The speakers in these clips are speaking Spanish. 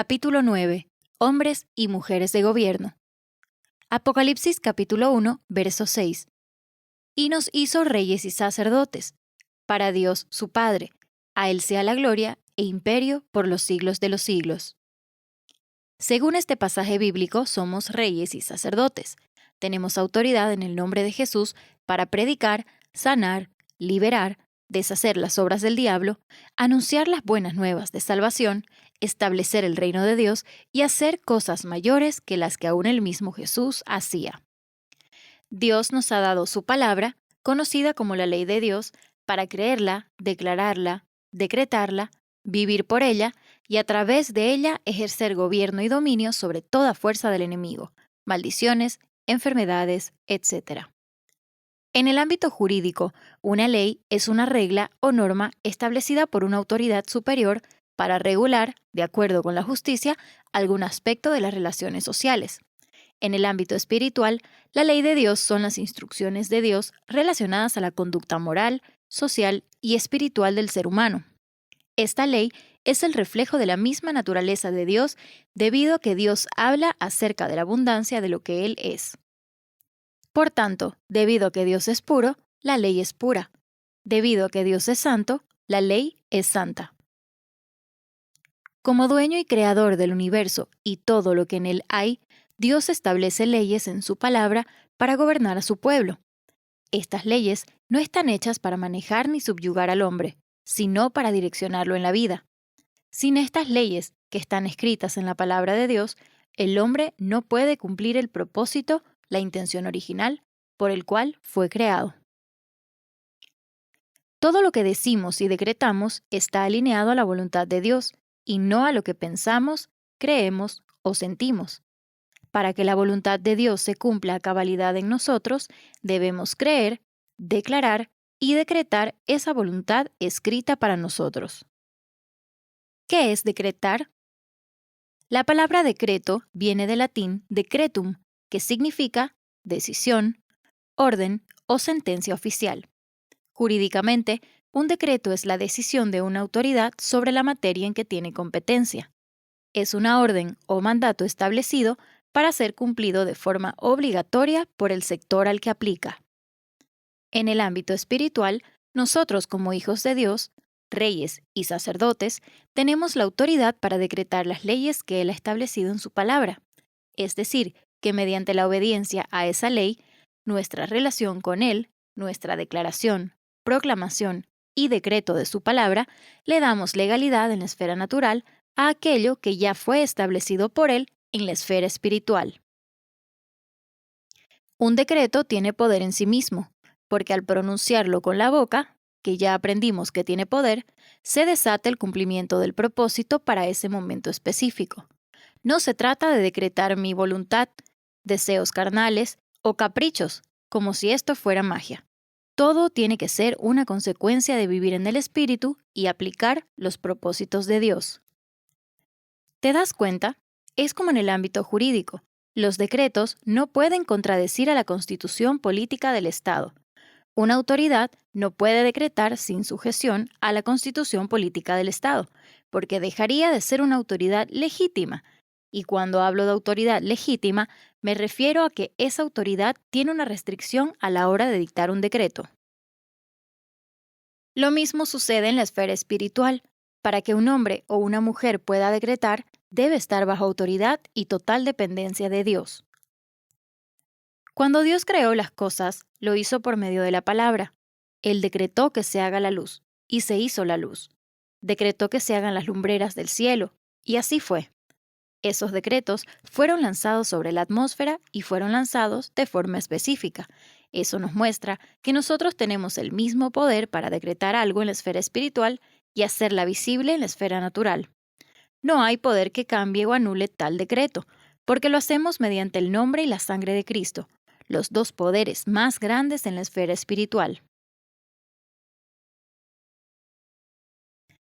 Capítulo 9. Hombres y mujeres de gobierno. Apocalipsis capítulo 1, verso 6. Y nos hizo reyes y sacerdotes, para Dios su Padre. A Él sea la gloria e imperio por los siglos de los siglos. Según este pasaje bíblico, somos reyes y sacerdotes. Tenemos autoridad en el nombre de Jesús para predicar, sanar, liberar, deshacer las obras del diablo, anunciar las buenas nuevas de salvación, establecer el reino de Dios y hacer cosas mayores que las que aún el mismo Jesús hacía. Dios nos ha dado su palabra, conocida como la ley de Dios, para creerla, declararla, decretarla, vivir por ella y a través de ella ejercer gobierno y dominio sobre toda fuerza del enemigo, maldiciones, enfermedades, etc. En el ámbito jurídico, una ley es una regla o norma establecida por una autoridad superior para regular, de acuerdo con la justicia, algún aspecto de las relaciones sociales. En el ámbito espiritual, la ley de Dios son las instrucciones de Dios relacionadas a la conducta moral, social y espiritual del ser humano. Esta ley es el reflejo de la misma naturaleza de Dios debido a que Dios habla acerca de la abundancia de lo que Él es. Por tanto, debido a que Dios es puro, la ley es pura. Debido a que Dios es santo, la ley es santa. Como dueño y creador del universo y todo lo que en él hay, Dios establece leyes en su palabra para gobernar a su pueblo. Estas leyes no están hechas para manejar ni subyugar al hombre, sino para direccionarlo en la vida. Sin estas leyes, que están escritas en la palabra de Dios, el hombre no puede cumplir el propósito, la intención original, por el cual fue creado. Todo lo que decimos y decretamos está alineado a la voluntad de Dios y no a lo que pensamos, creemos o sentimos. Para que la voluntad de Dios se cumpla a cabalidad en nosotros, debemos creer, declarar y decretar esa voluntad escrita para nosotros. ¿Qué es decretar? La palabra decreto viene del latín decretum, que significa decisión, orden o sentencia oficial. Jurídicamente, un decreto es la decisión de una autoridad sobre la materia en que tiene competencia. Es una orden o mandato establecido para ser cumplido de forma obligatoria por el sector al que aplica. En el ámbito espiritual, nosotros como hijos de Dios, reyes y sacerdotes, tenemos la autoridad para decretar las leyes que Él ha establecido en su palabra. Es decir, que mediante la obediencia a esa ley, nuestra relación con Él, nuestra declaración, proclamación y decreto de su palabra, le damos legalidad en la esfera natural a aquello que ya fue establecido por Él en la esfera espiritual. Un decreto tiene poder en sí mismo, porque al pronunciarlo con la boca, que ya aprendimos que tiene poder, se desata el cumplimiento del propósito para ese momento específico. No se trata de decretar mi voluntad, deseos carnales o caprichos, como si esto fuera magia. Todo tiene que ser una consecuencia de vivir en el Espíritu y aplicar los propósitos de Dios. ¿Te das cuenta? Es como en el ámbito jurídico. Los decretos no pueden contradecir a la Constitución política del Estado. Una autoridad no puede decretar sin sujeción a la Constitución política del Estado, porque dejaría de ser una autoridad legítima. Y cuando hablo de autoridad legítima, me refiero a que esa autoridad tiene una restricción a la hora de dictar un decreto. Lo mismo sucede en la esfera espiritual. Para que un hombre o una mujer pueda decretar, debe estar bajo autoridad y total dependencia de Dios. Cuando Dios creó las cosas, lo hizo por medio de la palabra. Él decretó que se haga la luz, y se hizo la luz. Decretó que se hagan las lumbreras del cielo, y así fue. Esos decretos fueron lanzados sobre la atmósfera y fueron lanzados de forma específica. Eso nos muestra que nosotros tenemos el mismo poder para decretar algo en la esfera espiritual y hacerla visible en la esfera natural. No hay poder que cambie o anule tal decreto, porque lo hacemos mediante el nombre y la sangre de Cristo, los dos poderes más grandes en la esfera espiritual.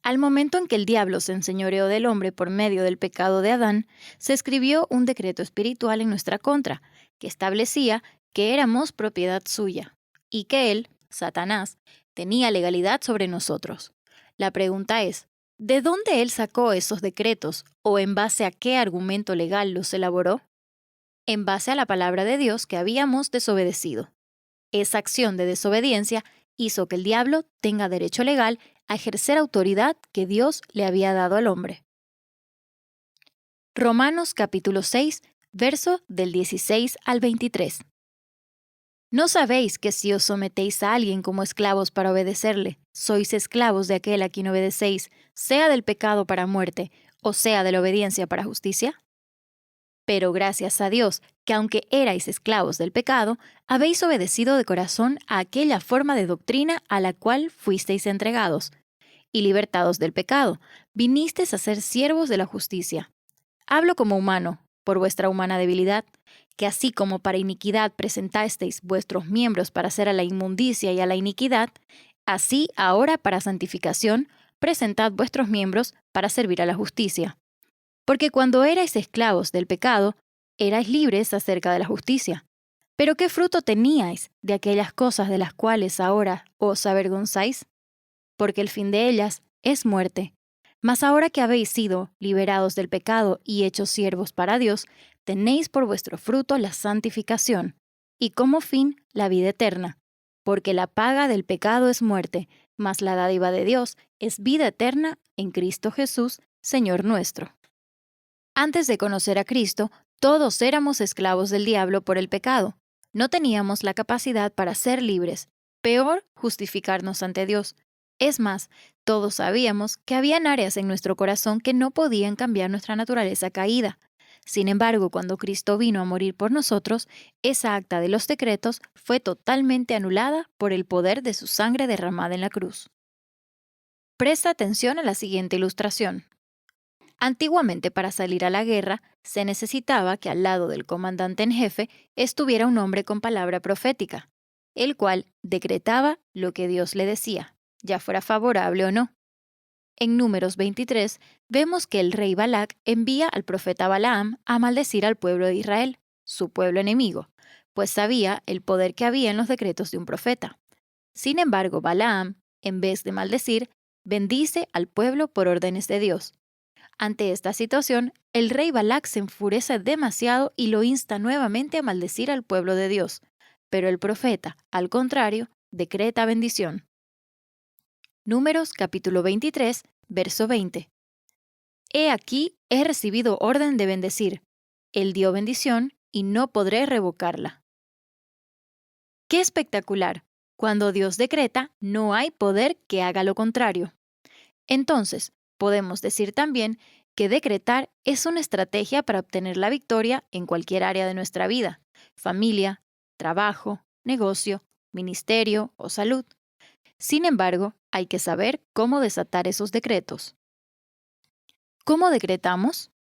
Al momento en que el diablo se enseñoreó del hombre por medio del pecado de Adán, se escribió un decreto espiritual en nuestra contra, que establecía que éramos propiedad suya, y que él, Satanás, tenía legalidad sobre nosotros. La pregunta es, ¿De dónde él sacó esos decretos o en base a qué argumento legal los elaboró? En base a la palabra de Dios que habíamos desobedecido. Esa acción de desobediencia hizo que el diablo tenga derecho legal a ejercer autoridad que Dios le había dado al hombre. Romanos capítulo 6, verso del 16 al 23. ¿No sabéis que si os sometéis a alguien como esclavos para obedecerle, sois esclavos de aquel a quien obedecéis, sea del pecado para muerte, o sea de la obediencia para justicia? Pero gracias a Dios, que aunque erais esclavos del pecado, habéis obedecido de corazón a aquella forma de doctrina a la cual fuisteis entregados, y libertados del pecado, vinisteis a ser siervos de la justicia. Hablo como humano, por vuestra humana debilidad, que así como para iniquidad presentasteis vuestros miembros para hacer a la inmundicia y a la iniquidad, así ahora para santificación presentad vuestros miembros para servir a la justicia. Porque cuando erais esclavos del pecado, erais libres acerca de la justicia. Pero ¿qué fruto teníais de aquellas cosas de las cuales ahora os avergonzáis? Porque el fin de ellas es muerte. Mas ahora que habéis sido liberados del pecado y hechos siervos para Dios, tenéis por vuestro fruto la santificación, y como fin la vida eterna. Porque la paga del pecado es muerte, mas la dádiva de Dios es vida eterna en Cristo Jesús, Señor nuestro. Antes de conocer a Cristo, todos éramos esclavos del diablo por el pecado. No teníamos la capacidad para ser libres, peor, justificarnos ante Dios. Es más, todos sabíamos que habían áreas en nuestro corazón que no podían cambiar nuestra naturaleza caída. Sin embargo, cuando Cristo vino a morir por nosotros, esa acta de los decretos fue totalmente anulada por el poder de su sangre derramada en la cruz. Presta atención a la siguiente ilustración. Antiguamente, para salir a la guerra, se necesitaba que al lado del comandante en jefe estuviera un hombre con palabra profética, el cual decretaba lo que Dios le decía, ya fuera favorable o no. En Números 23 vemos que el rey Balac envía al profeta Balaam a maldecir al pueblo de Israel, su pueblo enemigo, pues sabía el poder que había en los decretos de un profeta. Sin embargo, Balaam, en vez de maldecir, bendice al pueblo por órdenes de Dios. Ante esta situación, el rey Balac se enfurece demasiado y lo insta nuevamente a maldecir al pueblo de Dios, pero el profeta, al contrario, decreta bendición. Números capítulo 23, verso 20. He aquí, he recibido orden de bendecir. Él dio bendición y no podré revocarla. ¡Qué espectacular! Cuando Dios decreta, no hay poder que haga lo contrario. Entonces, podemos decir también que decretar es una estrategia para obtener la victoria en cualquier área de nuestra vida: familia, trabajo, negocio, ministerio o salud. Sin embargo, hay que saber cómo desatar esos decretos. ¿Cómo decretamos?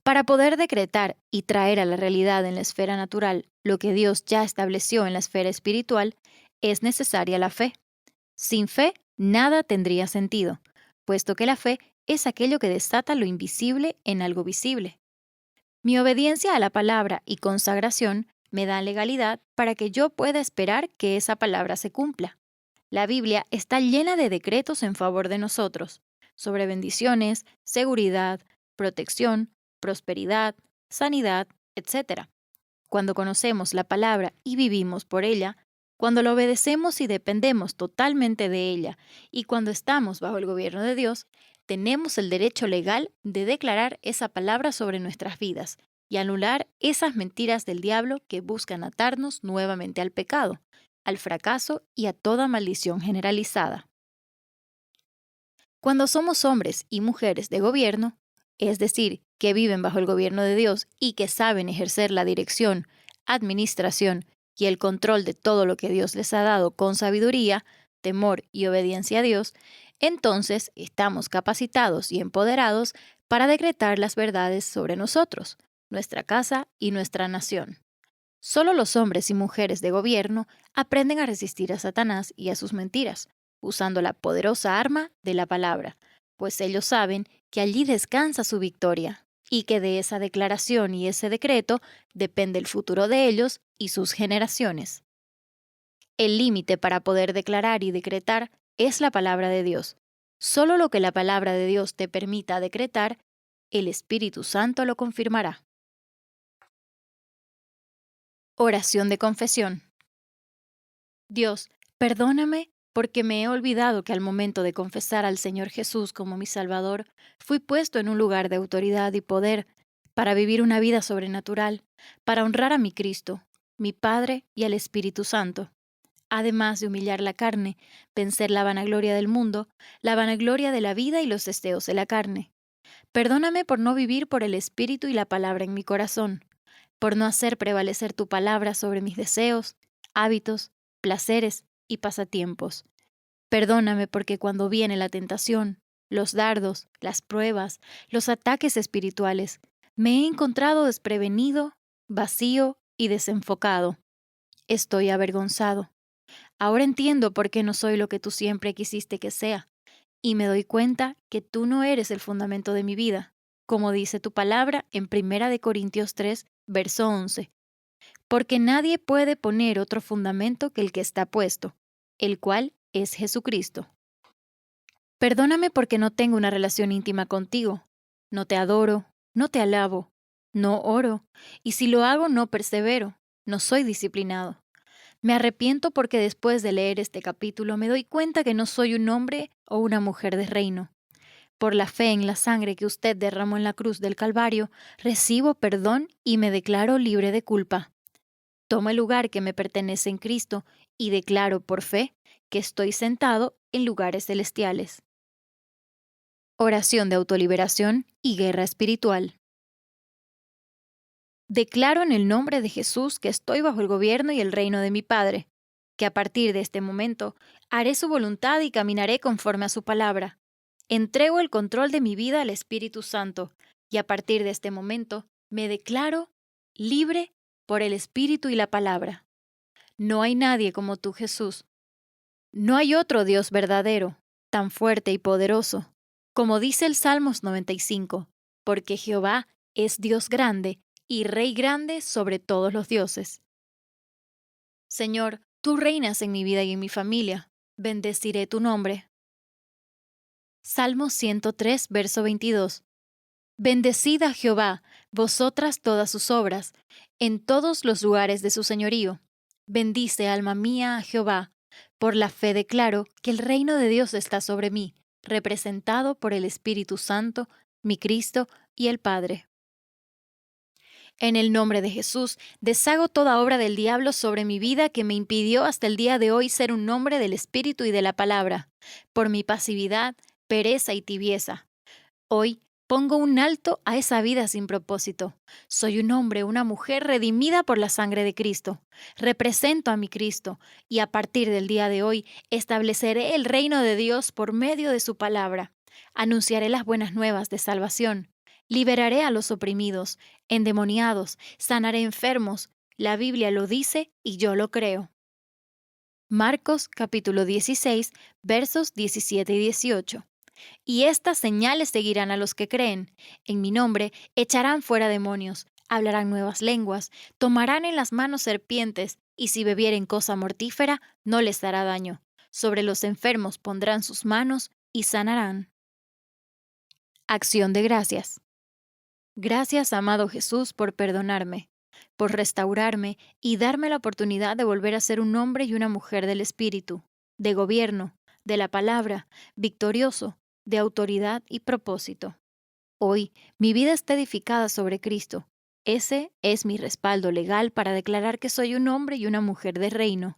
Para poder decretar y traer a la realidad en la esfera natural lo que Dios ya estableció en la esfera espiritual, es necesaria la fe. Sin fe, nada tendría sentido, puesto que la fe es aquello que desata lo invisible en algo visible. Mi obediencia a la palabra y consagración me dan legalidad para que yo pueda esperar que esa palabra se cumpla. La Biblia está llena de decretos en favor de nosotros, sobre bendiciones, seguridad, protección, prosperidad, sanidad, etc. Cuando conocemos la palabra y vivimos por ella, cuando la obedecemos y dependemos totalmente de ella, y cuando estamos bajo el gobierno de Dios, tenemos el derecho legal de declarar esa palabra sobre nuestras vidas y anular esas mentiras del diablo que buscan atarnos nuevamente al pecado, al fracaso y a toda maldición generalizada. Cuando somos hombres y mujeres de gobierno, es decir, que viven bajo el gobierno de Dios y que saben ejercer la dirección, administración y el control de todo lo que Dios les ha dado con sabiduría, temor y obediencia a Dios, entonces estamos capacitados y empoderados para decretar las verdades sobre nosotros, nuestra casa y nuestra nación. Solo los hombres y mujeres de gobierno aprenden a resistir a Satanás y a sus mentiras, usando la poderosa arma de la palabra, pues ellos saben que allí descansa su victoria y que de esa declaración y ese decreto depende el futuro de ellos y sus generaciones. El límite para poder declarar y decretar es la palabra de Dios. Solo lo que la palabra de Dios te permita decretar, el Espíritu Santo lo confirmará. Oración de confesión. Dios, perdóname porque me he olvidado que al momento de confesar al Señor Jesús como mi Salvador, fui puesto en un lugar de autoridad y poder para vivir una vida sobrenatural, para honrar a mi Cristo, mi Padre y al Espíritu Santo. Además de humillar la carne, vencer la vanagloria del mundo, la vanagloria de la vida y los deseos de la carne. Perdóname por no vivir por el Espíritu y la palabra en mi corazón, por no hacer prevalecer tu palabra sobre mis deseos, hábitos, placeres y pasatiempos. Perdóname porque cuando viene la tentación, los dardos, las pruebas, los ataques espirituales, me he encontrado desprevenido, vacío y desenfocado. Estoy avergonzado. Ahora entiendo por qué no soy lo que tú siempre quisiste que sea, y me doy cuenta que tú no eres el fundamento de mi vida, como dice tu palabra en 1 Corintios 3, verso 11. Porque nadie puede poner otro fundamento que el que está puesto, el cual es Jesucristo. Perdóname porque no tengo una relación íntima contigo. No te adoro, no te alabo, no oro, y si lo hago no persevero, no soy disciplinado. Me arrepiento porque después de leer este capítulo me doy cuenta que no soy un hombre o una mujer de reino. Por la fe en la sangre que usted derramó en la cruz del Calvario, recibo perdón y me declaro libre de culpa. Tomo el lugar que me pertenece en Cristo y declaro por fe que estoy sentado en lugares celestiales. Oración de autoliberación y guerra espiritual. Declaro en el nombre de Jesús que estoy bajo el gobierno y el reino de mi Padre, que a partir de este momento haré su voluntad y caminaré conforme a su palabra. Entrego el control de mi vida al Espíritu Santo y a partir de este momento me declaro libre por el Espíritu y la palabra. No hay nadie como tú, Jesús. No hay otro Dios verdadero, tan fuerte y poderoso, como dice el Salmos 95, porque Jehová es Dios grande y Rey grande sobre todos los dioses. Señor, tú reinas en mi vida y en mi familia. Bendeciré tu nombre. Salmo 103, verso 22. Bendecid a Jehová, vosotras todas sus obras, en todos los lugares de su señorío. Bendice, alma mía, a Jehová. Por la fe declaro que el reino de Dios está sobre mí, representado por el Espíritu Santo, mi Cristo y el Padre. En el nombre de Jesús, deshago toda obra del diablo sobre mi vida que me impidió hasta el día de hoy ser un hombre del Espíritu y de la palabra, por mi pasividad, pereza y tibieza. Hoy pongo un alto a esa vida sin propósito. Soy un hombre, una mujer redimida por la sangre de Cristo. Represento a mi Cristo y a partir del día de hoy estableceré el reino de Dios por medio de su palabra. Anunciaré las buenas nuevas de salvación. Liberaré a los oprimidos, endemoniados, sanaré enfermos. La Biblia lo dice y yo lo creo. Marcos capítulo 16, versos 17 y 18. Y estas señales seguirán a los que creen. En mi nombre echarán fuera demonios, hablarán nuevas lenguas, tomarán en las manos serpientes, y si bebieren cosa mortífera, no les dará daño. Sobre los enfermos pondrán sus manos y sanarán. Acción de gracias. Gracias, amado Jesús, por perdonarme, por restaurarme y darme la oportunidad de volver a ser un hombre y una mujer del Espíritu, de gobierno, de la palabra, victorioso, de autoridad y propósito. Hoy, mi vida está edificada sobre Cristo. Ese es mi respaldo legal para declarar que soy un hombre y una mujer de reino.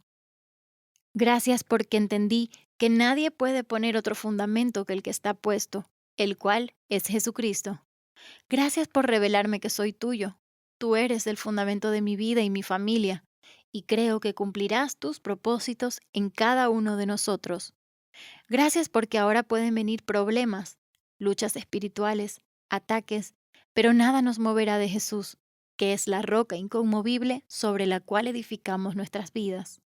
Gracias porque entendí que nadie puede poner otro fundamento que el que está puesto, el cual es Jesucristo. Gracias por revelarme que soy tuyo. Tú eres el fundamento de mi vida y mi familia, y creo que cumplirás tus propósitos en cada uno de nosotros. Gracias porque ahora pueden venir problemas, luchas espirituales, ataques, pero nada nos moverá de Jesús, que es la roca inconmovible sobre la cual edificamos nuestras vidas.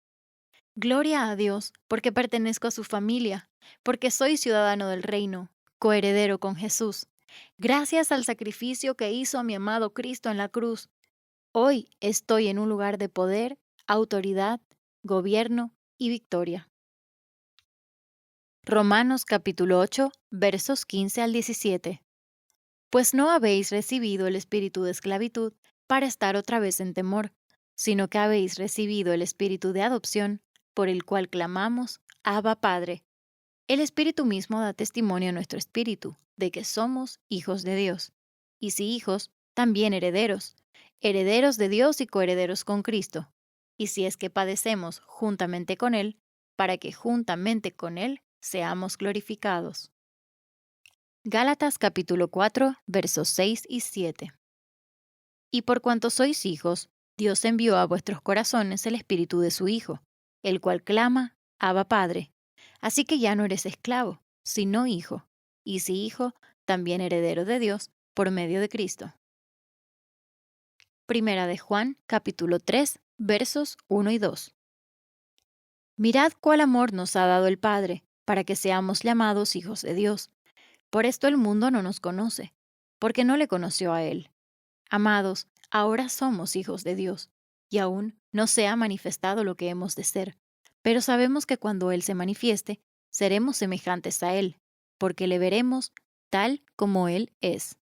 Gloria a Dios, porque pertenezco a su familia, porque soy ciudadano del reino, coheredero con Jesús. Gracias al sacrificio que hizo mi amado Cristo en la cruz, hoy estoy en un lugar de poder, autoridad, gobierno y victoria. Romanos capítulo 8, versos 15 al 17. Pues no habéis recibido el espíritu de esclavitud para estar otra vez en temor, sino que habéis recibido el espíritu de adopción, por el cual clamamos, Abba Padre. El Espíritu mismo da testimonio a nuestro espíritu de que somos hijos de Dios. Y si hijos, también herederos, herederos de Dios y coherederos con Cristo. Y si es que padecemos juntamente con Él, para que juntamente con Él seamos glorificados. Gálatas capítulo 4, versos 6 y 7. Y por cuanto sois hijos, Dios envió a vuestros corazones el espíritu de su Hijo, el cual clama, Abba Padre. Así que ya no eres esclavo, sino hijo, y si hijo, también heredero de Dios por medio de Cristo. Primera de Juan, capítulo 3, versos 1 y 2. Mirad cuál amor nos ha dado el Padre, para que seamos llamados hijos de Dios. Por esto el mundo no nos conoce, porque no le conoció a Él. Amados, ahora somos hijos de Dios, y aún no se ha manifestado lo que hemos de ser, pero sabemos que cuando Él se manifieste, seremos semejantes a Él, porque le veremos tal como Él es.